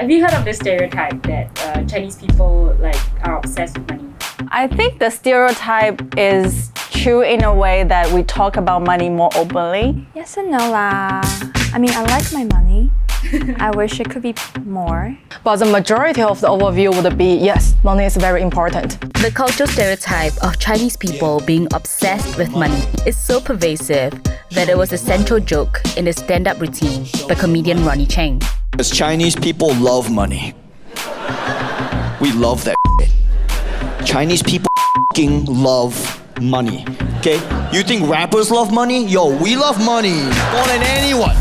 Have you heard of the stereotype that Chinese people are obsessed with money? I think the stereotype is true in a way that we talk about money more openly. Yes and no lah. I mean, I like my money. I wish it could be more. But the majority of the overview would be, yes, money is very important. The cultural stereotype of Chinese people being obsessed with money is so pervasive that it was a central joke in the stand-up routine by comedian Ronnie Cheung. Because Chinese people love money. We love that shit. Chinese people f***ing love money. Okay? You think rappers love money? Yo, we love money more than anyone.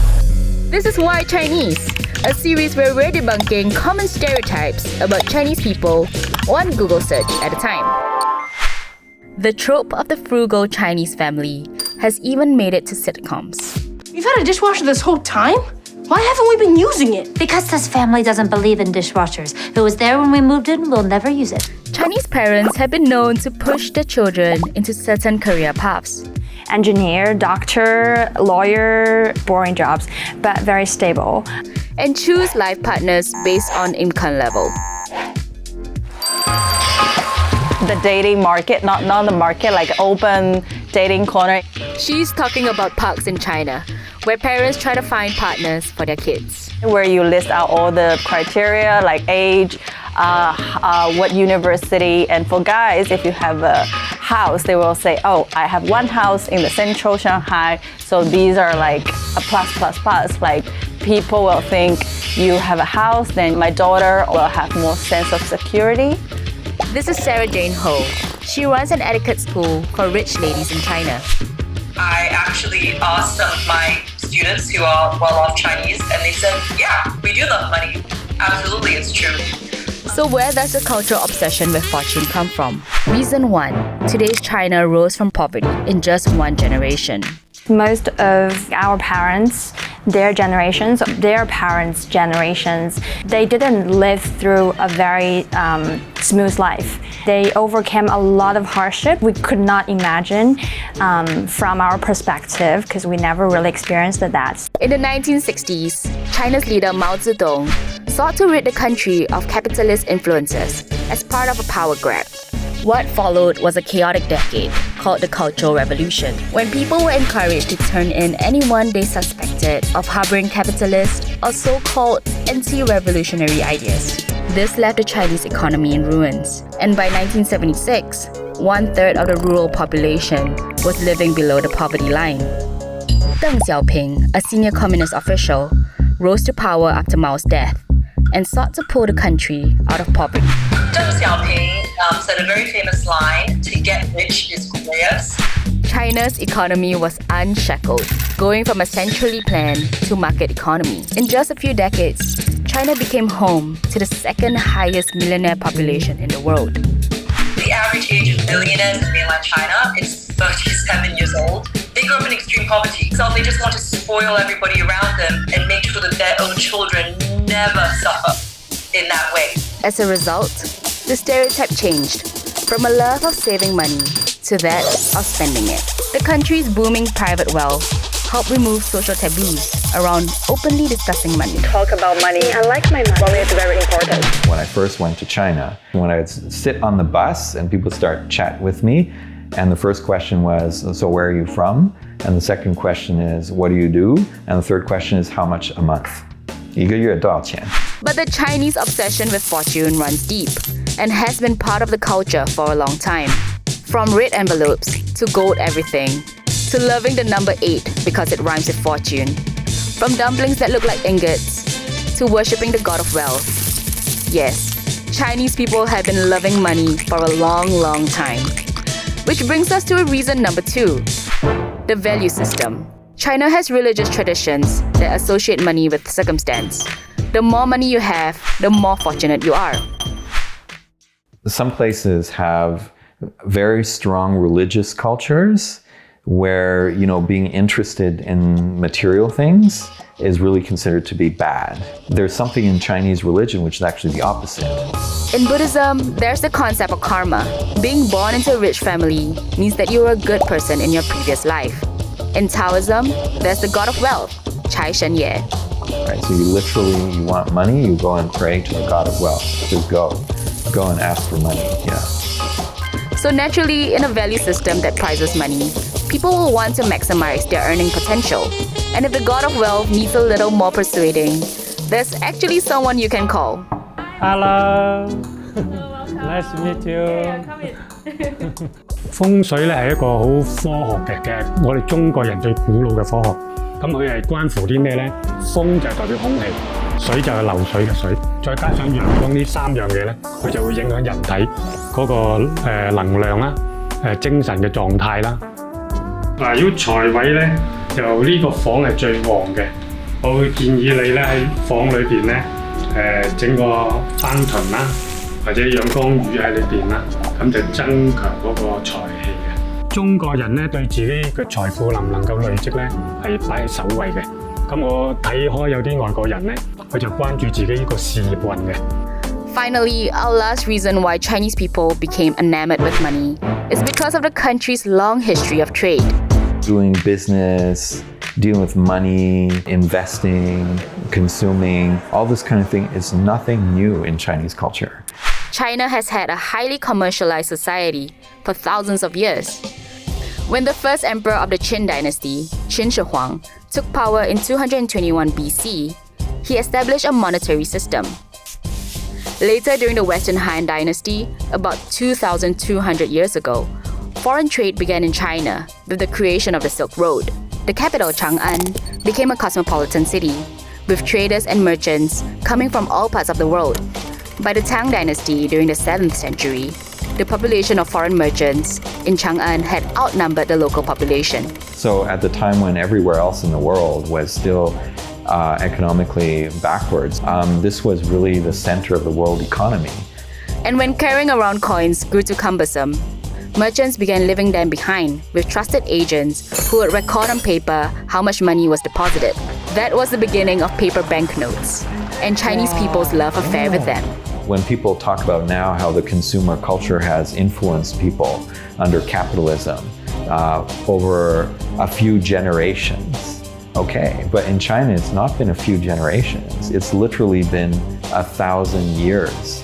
This is Why Chinese, a series where we're debunking common stereotypes about Chinese people, one Google search at a time. The trope of the frugal Chinese family has even made it to sitcoms. We've had a dishwasher this whole time? Why haven't we been using it? Because this family doesn't believe in dishwashers. It was there when we moved in, we'll never use it. Chinese parents have been known to push their children into certain career paths. Engineer, doctor, lawyer, boring jobs, but very stable. And choose life partners based on income level. The dating market, not the market, like open dating corner. She's talking about parks in China, where parents try to find partners for their kids. Where you list out all the criteria like age, what university, and for guys, if you have a house, they will say, oh, I have one house in the central Shanghai, so these are like a plus. Like people will think you have a house, then my daughter will have more sense of security. This is Sarah Jane Ho. She runs an etiquette school for rich ladies in China. I actually asked some of my students who are well-off Chinese, and they said, yeah, we do love money. Absolutely, it's true. So where does the cultural obsession with fortune come from? Reason 1. Today's China rose from poverty in just one generation. Most of our parents, their generations, their parents' generations, they didn't live through a very smooth life. They overcame a lot of hardship we could not imagine from our perspective because we never really experienced that. In the 1960s, China's leader Mao Zedong sought to rid the country of capitalist influences as part of a power grab. What followed was a chaotic decade called the Cultural Revolution, when people were encouraged to turn in anyone they suspected of harboring capitalist or so-called anti-revolutionary ideas. This left the Chinese economy in ruins, and by 1976, 1/3 of the rural population was living below the poverty line. Deng Xiaoping, a senior communist official, rose to power after Mao's death and sought to pull the country out of poverty. Deng Xiaoping said a very famous line, to get rich is glorious. China's economy was unshackled, going from a centrally planned to market economy. In just a few decades, China became home to the second highest millionaire population in the world. The average age of millionaires in mainland China is 37 years old. They grew up in extreme poverty, so they just want to spoil everybody around them and make sure that their own children never suffer in that way. As a result, the stereotype changed from a love of saving money to that of spending it. The country's booming private wealth helped remove social taboos around openly discussing money. Talk about money. I like my money. Money is very important. When I first went to China, when I would sit on the bus and people start chat with me, and the first question was, so where are you from? And the second question is, what do you do? And the third question is, how much a month? 1个月多少钱? But the Chinese obsession with fortune runs deep and has been part of the culture for a long time. From red envelopes to gold everything, to loving the number 8 because it rhymes with fortune. From dumplings that look like ingots to worshipping the god of wealth. Yes, Chinese people have been loving money for a long time. Which brings us to reason number 2, the value system. China has religious traditions that associate money with circumstance. The more money you have, the more fortunate you are. Some places have very strong religious cultures where, being interested in material things is really considered to be bad. There's something in Chinese religion which is actually the opposite. In Buddhism, there's the concept of karma. Being born into a rich family means that you were a good person in your previous life. In Taoism, there's the god of wealth, Cai Shen Ye. right? So you want money, you go and pray to the god of wealth. Just go and ask for money. Yeah. So naturally, in a value system that prizes money, people will want to maximize their earning potential. And if the god of wealth needs a little more persuading, there's actually someone you can call. Hello. Nice to meet you. Yeah, come in. 風水咧係一個好科學嘅，我哋中國人最古老嘅科學。咁佢係關乎啲咩咧？風就代表空氣，水就係流水嘅水，再加上陽光呢三樣嘢咧，佢就會影響人體嗰個能量啦、精神嘅狀態啦。嗱，如果財位咧，就呢個房係最旺嘅，我會建議你咧喺房裏邊咧整個翻屯啦，或者陽光魚喺裏邊啦。咁就增強嗰個財氣嘅。中國人咧對自己嘅財富能唔能夠累積咧，係擺喺首位嘅。咁我睇開有啲外國人咧，佢就關注自己呢個事業運嘅。Finally, our last reason why Chinese people became enamored with money is because of the country's long history of trade. Doing business, dealing with money, investing, consuming, all this kind of thing is nothing new in Chinese culture. China has had a highly commercialized society for thousands of years. When the first emperor of the Qin dynasty, Qin Shi Huang, took power in 221 BC, he established a monetary system. Later during the Western Han dynasty, about 2,200 years ago, foreign trade began in China with the creation of the Silk Road. The capital, Chang'an, became a cosmopolitan city, with traders and merchants coming from all parts of the world. By the Tang dynasty during the 7th century, the population of foreign merchants in Chang'an had outnumbered the local population. So at the time when everywhere else in the world was still economically backwards, this was really the center of the world economy. And when carrying around coins grew too cumbersome, merchants began leaving them behind with trusted agents who would record on paper how much money was deposited. That was the beginning of paper banknotes and Chinese people's love affair with them. When people talk about now how the consumer culture has influenced people under capitalism over a few generations, okay, but in China it's not been a few generations, it's literally been 1,000 years.